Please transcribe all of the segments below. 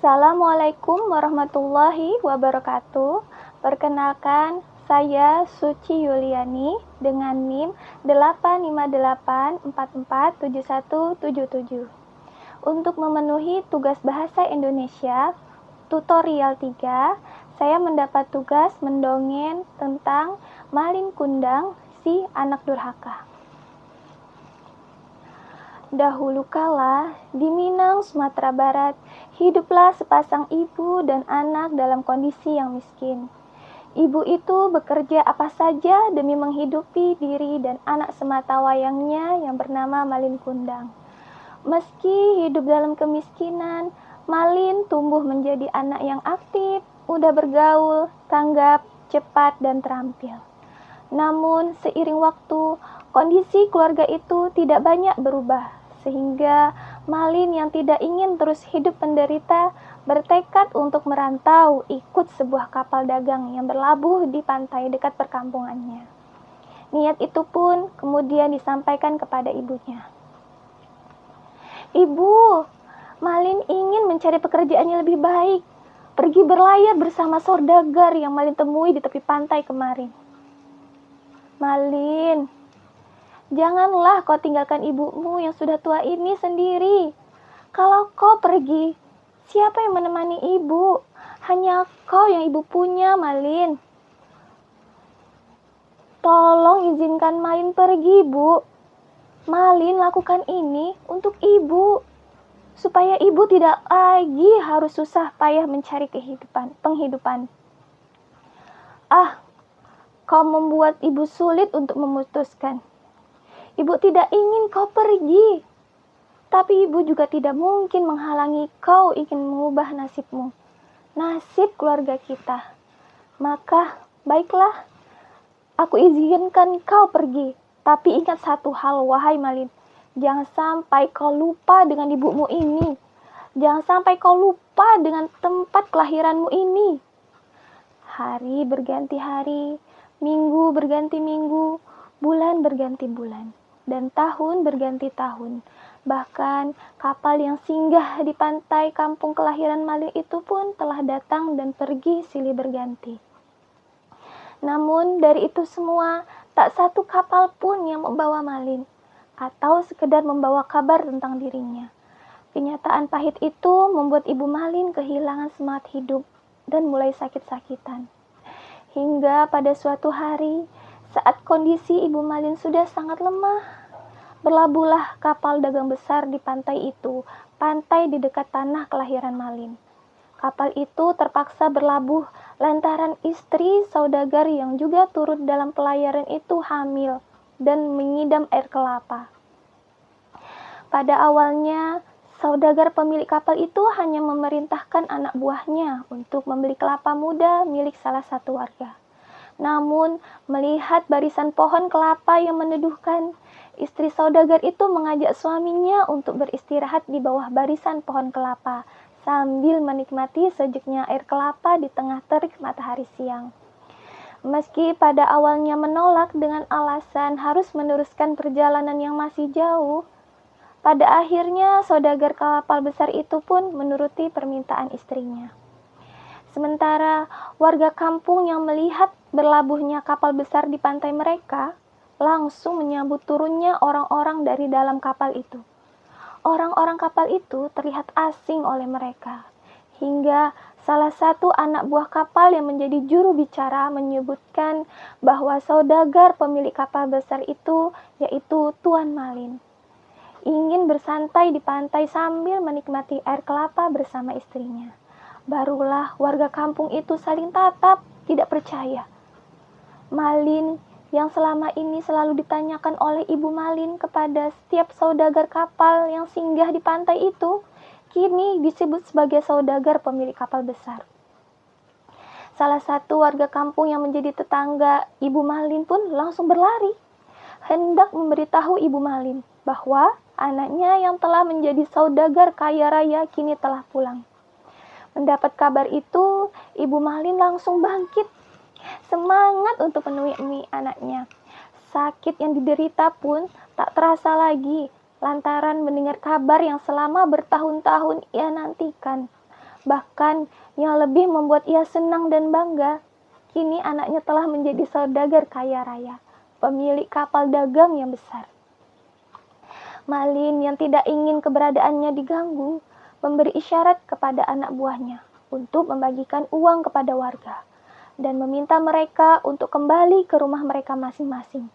Assalamualaikum warahmatullahi wabarakatuh. Perkenalkan, saya Suci Yuliani dengan NIM 858447177. Untuk memenuhi tugas bahasa Indonesia tutorial 3, saya mendapat tugas mendongeng tentang Malin Kundang, si anak durhaka. Dahulu kala, di Minang, Sumatera Barat, hiduplah sepasang ibu dan anak dalam kondisi yang miskin. Ibu itu bekerja apa saja demi menghidupi diri dan anak semata wayangnya yang bernama Malin Kundang. Meski hidup dalam kemiskinan, Malin tumbuh menjadi anak yang aktif, mudah bergaul, tanggap, cepat, dan terampil. Namun, seiring waktu, kondisi keluarga itu tidak banyak berubah, sehingga Malin yang tidak ingin terus hidup menderita bertekad untuk merantau ikut sebuah kapal dagang yang berlabuh di pantai dekat perkampungannya. Niat itu pun kemudian disampaikan kepada ibunya. "Ibu, Malin ingin mencari pekerjaan yang lebih baik, pergi berlayar bersama saudagar yang Malin temui di tepi pantai kemarin." "Malin, janganlah kau tinggalkan ibumu yang sudah tua ini sendiri. Kalau kau pergi, siapa yang menemani ibu? Hanya kau yang ibu punya, Malin. Tolong izinkan Malin pergi, Bu. Malin lakukan ini untuk ibu, supaya ibu tidak lagi harus susah payah mencari penghidupan. Ah, kau membuat ibu sulit untuk memutuskan. Ibu tidak ingin kau pergi, tapi ibu juga tidak mungkin menghalangi kau ingin mengubah nasibmu, nasib keluarga kita. Maka, baiklah, aku izinkan kau pergi. Tapi ingat satu hal, wahai Malin, jangan sampai kau lupa dengan ibumu ini. Jangan sampai kau lupa dengan tempat kelahiranmu ini." Hari berganti hari, minggu berganti minggu, bulan berganti bulan, dan tahun berganti tahun. Bahkan kapal yang singgah di pantai kampung kelahiran Malin itu pun telah datang dan pergi silih berganti. Namun dari itu semua, tak satu kapal pun yang membawa Malin, atau sekedar membawa kabar tentang dirinya. Kenyataan pahit itu membuat ibu Malin kehilangan semangat hidup dan mulai sakit-sakitan. Hingga pada suatu hari, saat kondisi ibu Malin sudah sangat lemah, berlabuhlah kapal dagang besar di pantai itu, pantai di dekat tanah kelahiran Malin. Kapal itu terpaksa berlabuh lantaran istri saudagar yang juga turut dalam pelayaran itu hamil dan mengidam air kelapa. Pada awalnya, saudagar pemilik kapal itu hanya memerintahkan anak buahnya untuk membeli kelapa muda milik salah satu warga. Namun, melihat barisan pohon kelapa yang meneduhkan, istri saudagar itu mengajak suaminya untuk beristirahat di bawah barisan pohon kelapa, sambil menikmati sejuknya air kelapa di tengah terik matahari siang. Meski pada awalnya menolak dengan alasan harus meneruskan perjalanan yang masih jauh, pada akhirnya saudagar kapal besar itu pun menuruti permintaan istrinya. Sementara warga kampung yang melihat berlabuhnya kapal besar di pantai mereka langsung menyambut turunnya orang-orang dari dalam kapal itu. Orang-orang kapal itu terlihat asing oleh mereka, hingga salah satu anak buah kapal yang menjadi juru bicara menyebutkan bahwa saudagar pemilik kapal besar itu yaitu Tuan Malin ingin bersantai di pantai sambil menikmati air kelapa bersama istrinya. Barulah warga kampung itu saling tatap, tidak percaya. Malin yang selama ini selalu ditanyakan oleh ibu Malin kepada setiap saudagar kapal yang singgah di pantai itu, kini disebut sebagai saudagar pemilik kapal besar. Salah satu warga kampung yang menjadi tetangga ibu Malin pun langsung berlari, hendak memberitahu ibu Malin bahwa anaknya yang telah menjadi saudagar kaya raya kini telah pulang. Mendapat kabar itu, ibu Malin langsung bangkit, semangat untuk menemui anaknya. Sakit yang diderita pun tak terasa lagi, lantaran mendengar kabar yang selama bertahun-tahun ia nantikan, Bahkan yang lebih membuat ia senang dan bangga, kini anaknya telah menjadi saudagar kaya raya, pemilik kapal dagang yang besar. Malin yang tidak ingin keberadaannya diganggu, memberi isyarat kepada anak buahnya untuk membagikan uang kepada warga dan meminta mereka untuk kembali ke rumah mereka masing-masing.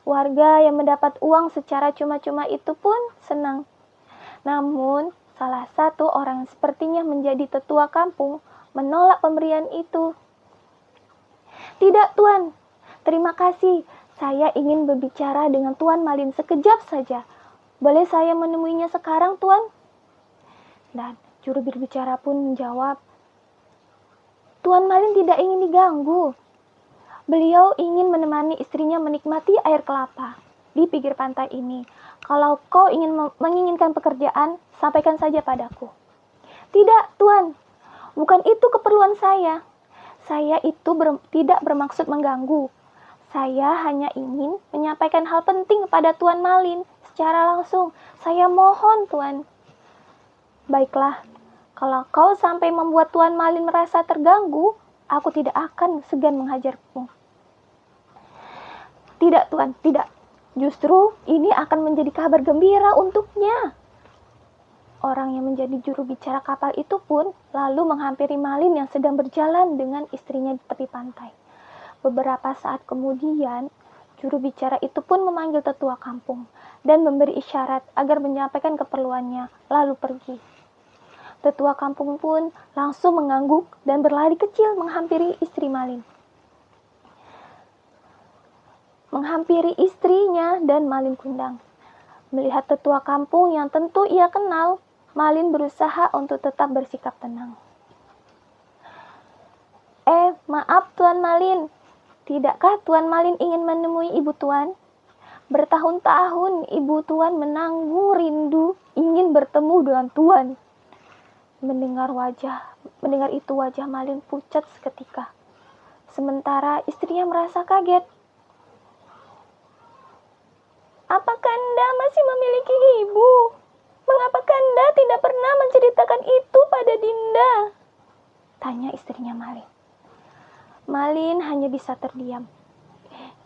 Warga yang mendapat uang secara cuma-cuma itu pun senang. Namun, salah satu orang yang sepertinya menjadi tetua kampung menolak pemberian itu. "Tidak, Tuan. Terima kasih. Saya ingin berbicara dengan Tuan Malin sekejap saja. Boleh saya menemuinya sekarang, Tuan?" Dan juru berbicara pun menjawab, "Tuan Malin tidak ingin diganggu. Beliau ingin menemani istrinya menikmati air kelapa di pinggir pantai ini. Kalau kau menginginkan pekerjaan, sampaikan saja padaku." "Tidak, Tuan. Bukan itu keperluan saya. Saya itu tidak bermaksud mengganggu. Saya hanya ingin menyampaikan hal penting kepada Tuan Malin secara langsung. Saya mohon, Tuan." "Baiklah, kalau kau sampai membuat Tuan Malin merasa terganggu, aku tidak akan segan menghajarmu." "Tidak, Tuan, tidak. Justru ini akan menjadi kabar gembira untuknya." Orang yang menjadi juru bicara kapal itu pun lalu menghampiri Malin yang sedang berjalan dengan istrinya di tepi pantai. Beberapa saat kemudian, juru bicara itu pun memanggil tetua kampung dan memberi isyarat agar menyampaikan keperluannya, lalu pergi. Tetua kampung pun langsung mengangguk dan berlari kecil menghampiri istrinya dan Malin kundang. Melihat tetua kampung yang tentu ia kenal, Malin berusaha untuk tetap bersikap tenang. Maaf Tuan Malin, tidakkah Tuan Malin ingin menemui Ibu Tuan? Bertahun-tahun Ibu Tuan menanggung rindu ingin bertemu dengan Tuan." Mendengar itu wajah Malin pucat seketika. Sementara istrinya merasa kaget. "Apa Kanda masih memiliki ibu? Mengapa Kanda tidak pernah menceritakan itu pada Dinda?" tanya istrinya Malin. Malin hanya bisa terdiam.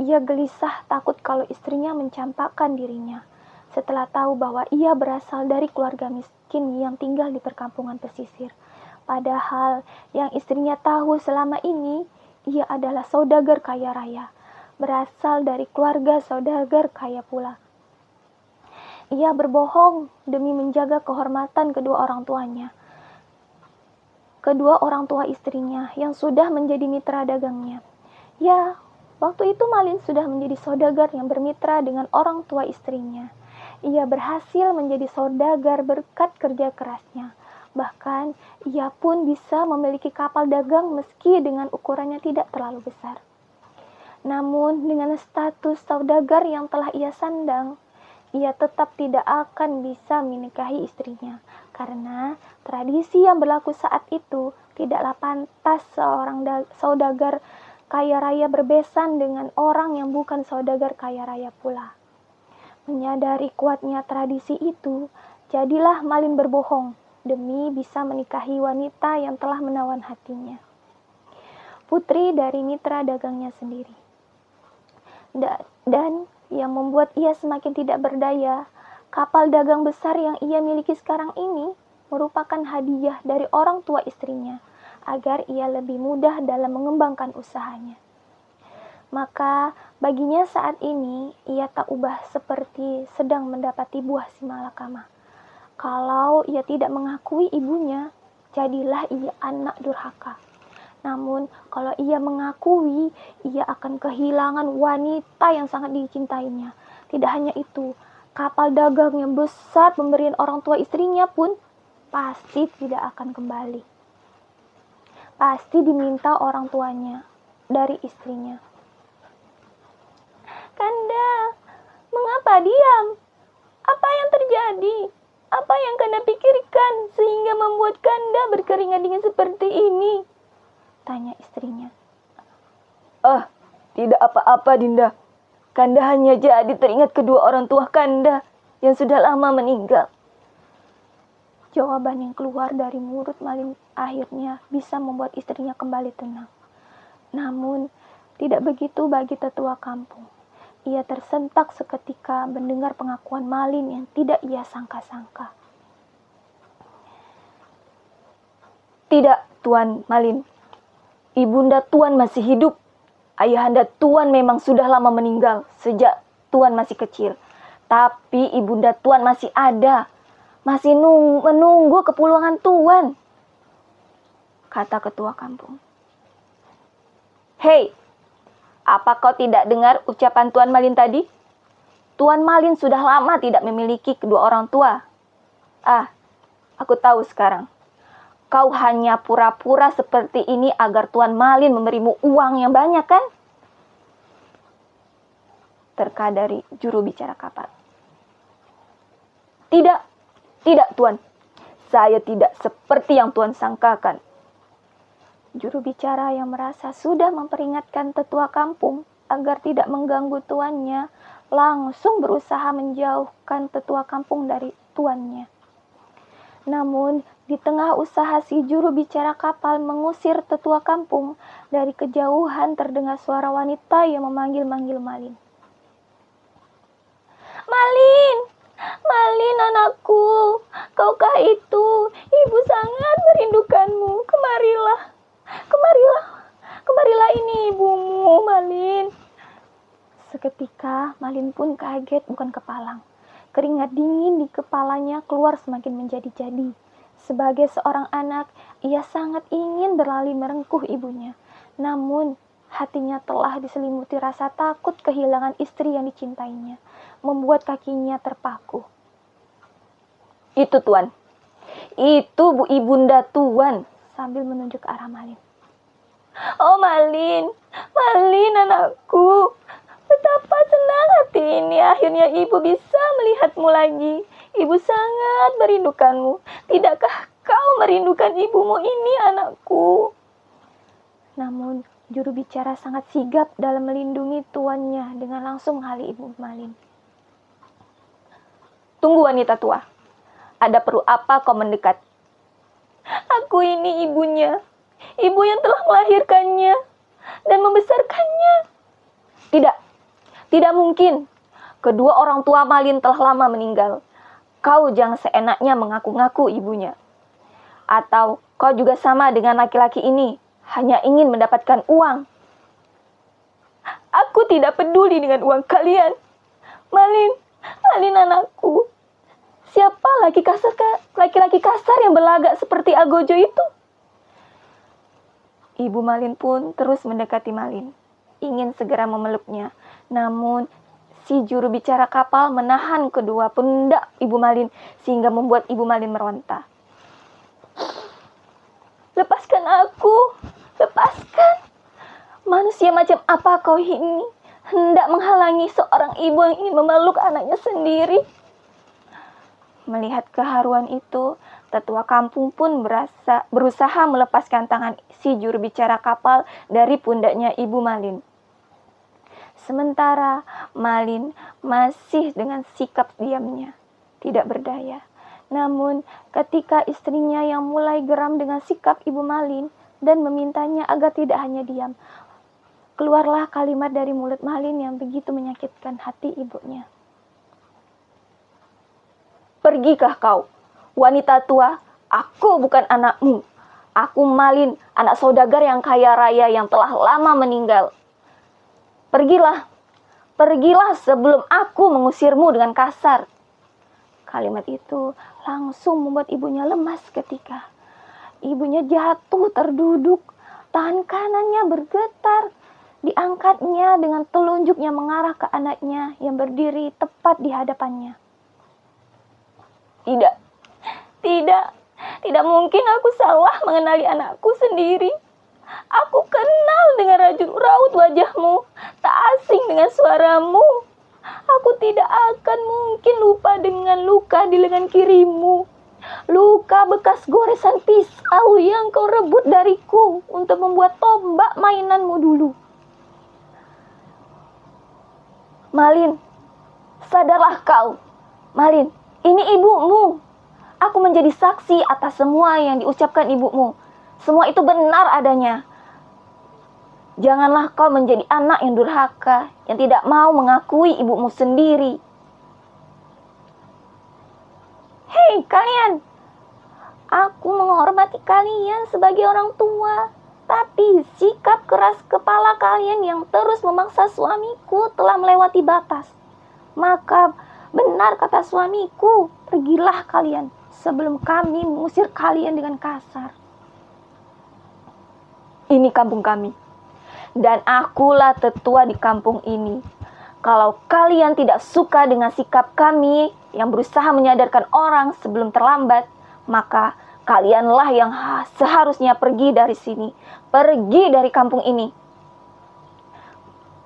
Ia gelisah takut kalau istrinya mencampakkan dirinya setelah tahu bahwa ia berasal dari keluarga miskin yang tinggal di perkampungan pesisir. Padahal yang istrinya tahu selama ini, ia adalah saudagar kaya raya, berasal dari keluarga saudagar kaya pula. Ia berbohong demi menjaga kehormatan kedua orang tua istrinya yang sudah menjadi mitra dagangnya. Ya, waktu itu Malin sudah menjadi saudagar yang bermitra dengan orang tua istrinya. Ia berhasil menjadi saudagar berkat kerja kerasnya. Bahkan, ia pun bisa memiliki kapal dagang meski dengan ukurannya tidak terlalu besar. Namun, dengan status saudagar yang telah ia sandang, ia tetap tidak akan bisa menikahi istrinya. Karena tradisi yang berlaku saat itu tidaklah pantas seorang saudagar kaya raya berbesan dengan orang yang bukan saudagar kaya raya pula. Menyadari kuatnya tradisi itu, jadilah Malin berbohong demi bisa menikahi wanita yang telah menawan hatinya, putri dari mitra dagangnya sendiri. Dan yang membuat ia semakin tidak berdaya, kapal dagang besar yang ia miliki sekarang ini merupakan hadiah dari orang tua istrinya agar ia lebih mudah dalam mengembangkan usahanya. Maka baginya saat ini ia tak ubah seperti sedang mendapati buah simalakama. Kalau ia tidak mengakui ibunya, jadilah ia anak durhaka. Namun kalau ia mengakui, ia akan kehilangan wanita yang sangat dicintainya. Tidak hanya itu, kapal dagang yang besar pemberian orang tua istrinya pun pasti tidak akan kembali. Pasti diminta orang tuanya dari istrinya. "Kanda, mengapa diam? Apa yang terjadi? Apa yang Kanda pikirkan sehingga membuat Kanda berkeringat dingin seperti ini?" tanya istrinya. Tidak apa-apa Dinda. Kanda hanya jadi teringat kedua orang tua Kanda yang sudah lama meninggal. Jawaban yang keluar dari mulut Malin akhirnya bisa membuat istrinya kembali tenang. Namun, tidak begitu bagi tetua kampung. Ia tersentak seketika mendengar pengakuan Malin yang tidak ia sangka-sangka. Tidak, Tuan Malin. Ibunda Tuan masih hidup. Ayahanda Tuan memang sudah lama meninggal sejak Tuan masih kecil. Tapi ibunda Tuan masih ada. Masih menunggu kepulangan Tuan, kata ketua kampung. Hei, apa kau tidak dengar ucapan Tuan Malin tadi? Tuan Malin sudah lama tidak memiliki kedua orang tua. Ah, aku tahu sekarang. Kau hanya pura-pura seperti ini agar Tuan Malin memberimu uang yang banyak, kan? Terka dari juru bicara kapal. Tidak, Tuan. Saya tidak seperti yang Tuan sangkakan. Juru bicara yang merasa sudah memperingatkan tetua kampung agar tidak mengganggu tuannya, langsung berusaha menjauhkan tetua kampung dari tuannya. Namun, di tengah usaha si juru bicara kapal mengusir tetua kampung, dari kejauhan terdengar suara wanita yang memanggil-manggil Malin. Malin! Malin anakku, kaukah itu? Ibu sangat merindukanmu. Kemarilah ini ibumu, Malin. Seketika Malin pun kaget bukan kepalang. Keringat dingin di kepalanya keluar semakin menjadi-jadi. Sebagai seorang anak, ia sangat ingin berlari merengkuh ibunya. Namun, hatinya telah diselimuti rasa takut kehilangan istri yang dicintainya, membuat kakinya terpaku. Itu Tuan. Itu ibunda Tuan, sambil menunjuk ke arah Malin. Oh Malin anakku. Betapa senang hati ini akhirnya ibu bisa melihatmu lagi. Ibu sangat merindukanmu. Tidakkah kau merindukan ibumu ini anakku? Namun, juru bicara sangat sigap dalam melindungi tuannya dengan langsung menghali ibu Malin. Tunggu wanita tua. Ada perlu apa kau mendekat? Aku ini ibunya. Ibu yang telah melahirkannya dan membesarkannya. Tidak mungkin. Kedua orang tua Malin telah lama meninggal. Kau jangan seenaknya mengaku-ngaku ibunya. Atau kau juga sama dengan laki-laki ini, hanya ingin mendapatkan uang. Aku tidak peduli dengan uang kalian. Malin anakku. Siapa laki-laki kasar yang berlagak seperti Agojo itu? Ibu Malin pun terus mendekati Malin, ingin segera memeluknya. Namun, si juru bicara kapal menahan kedua pundak Ibu Malin sehingga membuat Ibu Malin meronta. Lepaskan aku, lepaskan. Manusia macam apa kau ini? Hendak menghalangi seorang ibu yang ingin memeluk anaknya sendiri. Melihat keharuan itu, tetua kampung pun berusaha melepaskan tangan si juru bicara kapal dari pundaknya Ibu Malin. Sementara Malin masih dengan sikap diamnya, tidak berdaya. Namun ketika istrinya yang mulai geram dengan sikap Ibu Malin dan memintanya agar tidak hanya diam, keluarlah kalimat dari mulut Malin yang begitu menyakitkan hati ibunya. Pergikah kau, wanita tua? Aku bukan anakmu. Aku Malin, anak saudagar yang kaya raya yang telah lama meninggal. Pergilah sebelum aku mengusirmu dengan kasar. Kalimat itu langsung membuat ibunya lemas seketika. Ibunya jatuh terduduk, tangan kanannya bergetar. Diangkatnya dengan telunjuknya mengarah ke anaknya yang berdiri tepat di hadapannya. Tidak mungkin aku salah mengenali anakku sendiri. Aku kenal dengan raut wajahmu, tak asing dengan suaramu. Aku tidak akan mungkin lupa dengan luka di lengan kirimu. Luka bekas goresan pisau yang kau rebut dariku untuk membuat tombak mainanmu dulu. Malin, sadarlah kau. Malin, ini ibumu. Aku menjadi saksi atas semua yang diucapkan ibumu. Semua itu benar adanya. Janganlah kau menjadi anak yang durhaka, yang tidak mau mengakui ibumu sendiri. Hei kalian, aku menghormati kalian sebagai orang tua. Tapi sikap keras kepala kalian yang terus memaksa suamiku telah melewati batas. Maka benar kata suamiku, pergilah kalian sebelum kami mengusir kalian dengan kasar. Ini kampung kami, dan akulah tetua di kampung ini. Kalau kalian tidak suka dengan sikap kami yang berusaha menyadarkan orang sebelum terlambat, maka kalianlah yang seharusnya pergi dari sini, pergi dari kampung ini.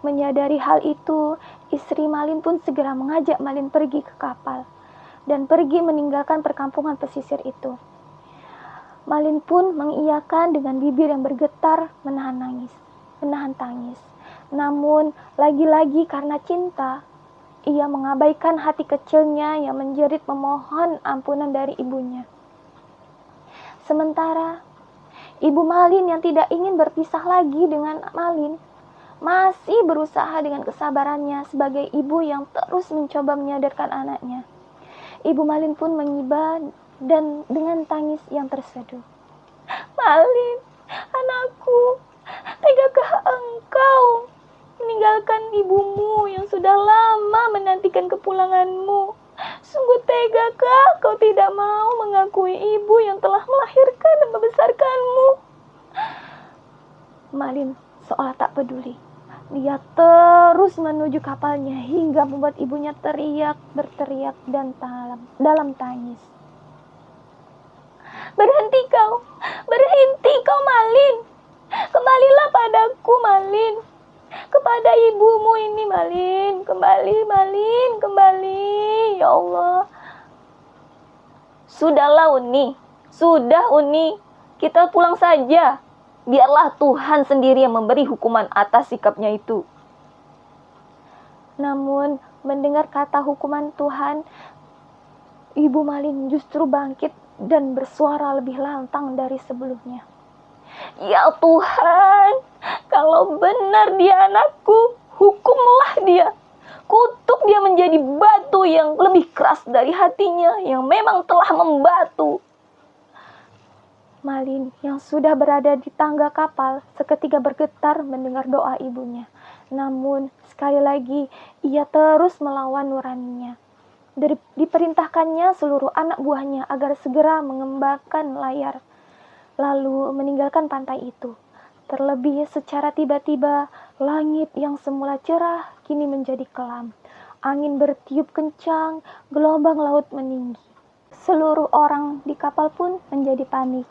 Menyadari hal itu, istri Malin pun segera mengajak Malin pergi ke kapal dan pergi meninggalkan perkampungan pesisir itu. Malin pun mengiyakan dengan bibir yang bergetar menahan tangis. Namun, lagi-lagi karena cinta, ia mengabaikan hati kecilnya yang menjerit memohon ampunan dari ibunya. Sementara, ibu Malin yang tidak ingin berpisah lagi dengan Malin, masih berusaha dengan kesabarannya sebagai ibu yang terus mencoba menyadarkan anaknya. Ibu Malin pun mengiba dan dengan tangis yang terseduh. Malin, anakku, tegakah engkau meninggalkan ibumu yang sudah lama menantikan kepulanganmu? Sungguh tegakah kau tidak mau mengakui ibu yang telah melahirkan dan membesarkanmu? Malin seolah tak peduli. Dia terus menuju kapalnya hingga membuat ibunya berteriak dan dalam tangis. Berhenti kau Malin. Kembalilah padaku Malin. Kepada ibumu ini Malin. Kembali Malin, kembali. Ya Allah. Sudahlah Uni. Kita pulang saja. Biarlah Tuhan sendiri yang memberi hukuman atas sikapnya itu. Namun, mendengar kata hukuman Tuhan, Ibu Malin justru bangkit dan bersuara lebih lantang dari sebelumnya. Ya Tuhan, kalau benar dia anakku, hukumlah dia. Kutuk dia menjadi batu yang lebih keras dari hatinya yang memang telah membatu. Malin yang sudah berada di tangga kapal seketika bergetar mendengar doa ibunya. Namun sekali lagi ia terus melawan nuraninya. Diperintahkannya seluruh anak buahnya agar segera mengembangkan layar lalu meninggalkan pantai itu. Terlebih secara tiba-tiba langit yang semula cerah kini menjadi kelam. Angin bertiup kencang, gelombang laut meninggi. Seluruh orang di kapal pun menjadi panik.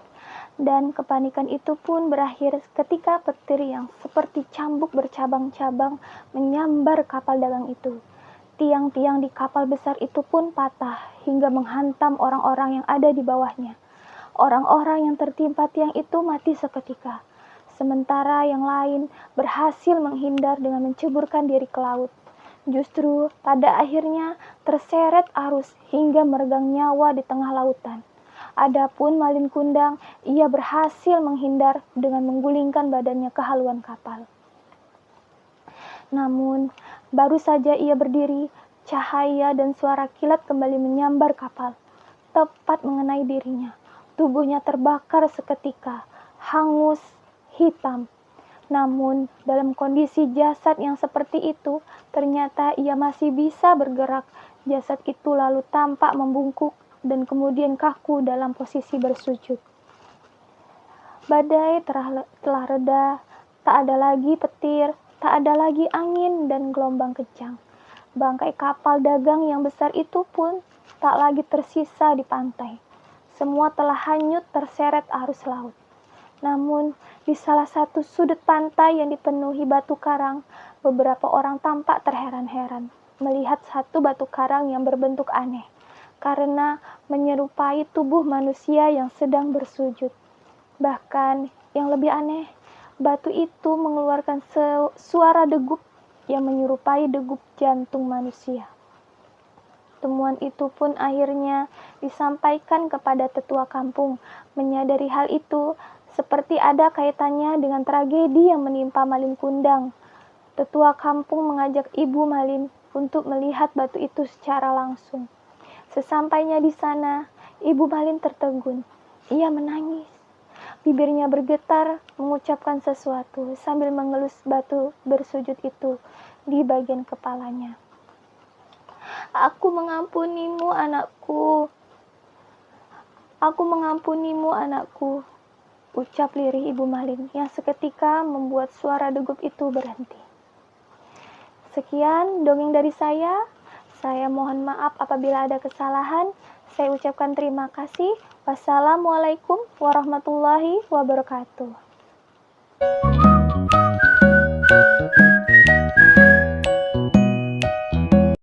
Dan kepanikan itu pun berakhir ketika petir yang seperti cambuk bercabang-cabang menyambar kapal dagang itu. Tiang-tiang di kapal besar itu pun patah hingga menghantam orang-orang yang ada di bawahnya. Orang-orang yang tertimpa tiang itu mati seketika. Sementara yang lain berhasil menghindar dengan menceburkan diri ke laut. Justru pada akhirnya terseret arus hingga meregang nyawa di tengah lautan. Adapun Malin Kundang, ia berhasil menghindar dengan menggulingkan badannya ke haluan kapal. Namun, baru saja ia berdiri, cahaya dan suara kilat kembali menyambar kapal, tepat mengenai dirinya. Tubuhnya terbakar seketika, hangus, hitam. Namun, dalam kondisi jasad yang seperti itu, ternyata ia masih bisa bergerak. Jasad itu lalu tampak membungkuk dan kemudian kaku dalam posisi bersujud. Badai telah reda, tak ada lagi petir, tak ada lagi angin dan gelombang kencang. Bangkai kapal dagang yang besar itu pun tak lagi tersisa di pantai. Semua telah hanyut terseret arus laut. Namun, di salah satu sudut pantai yang dipenuhi batu karang, beberapa orang tampak terheran-heran melihat satu batu karang yang berbentuk aneh, karena menyerupai tubuh manusia yang sedang bersujud. Bahkan, yang lebih aneh, batu itu mengeluarkan suara degup yang menyerupai degup jantung manusia. Temuan itu pun akhirnya disampaikan kepada tetua kampung. Menyadari hal itu, seperti ada kaitannya dengan tragedi yang menimpa Malin Kundang. Tetua kampung mengajak Ibu Malin untuk melihat batu itu secara langsung. Sesampainya di sana, Ibu Malin tertegun. Ia menangis. Bibirnya bergetar mengucapkan sesuatu sambil mengelus batu bersujud itu di bagian kepalanya. Aku mengampunimu, anakku. Aku mengampunimu, anakku. Ucap lirih Ibu Malin yang seketika membuat suara degup itu berhenti. Sekian dongeng dari saya. Saya mohon maaf apabila ada kesalahan. Saya ucapkan terima kasih. Wassalamualaikum warahmatullahi wabarakatuh.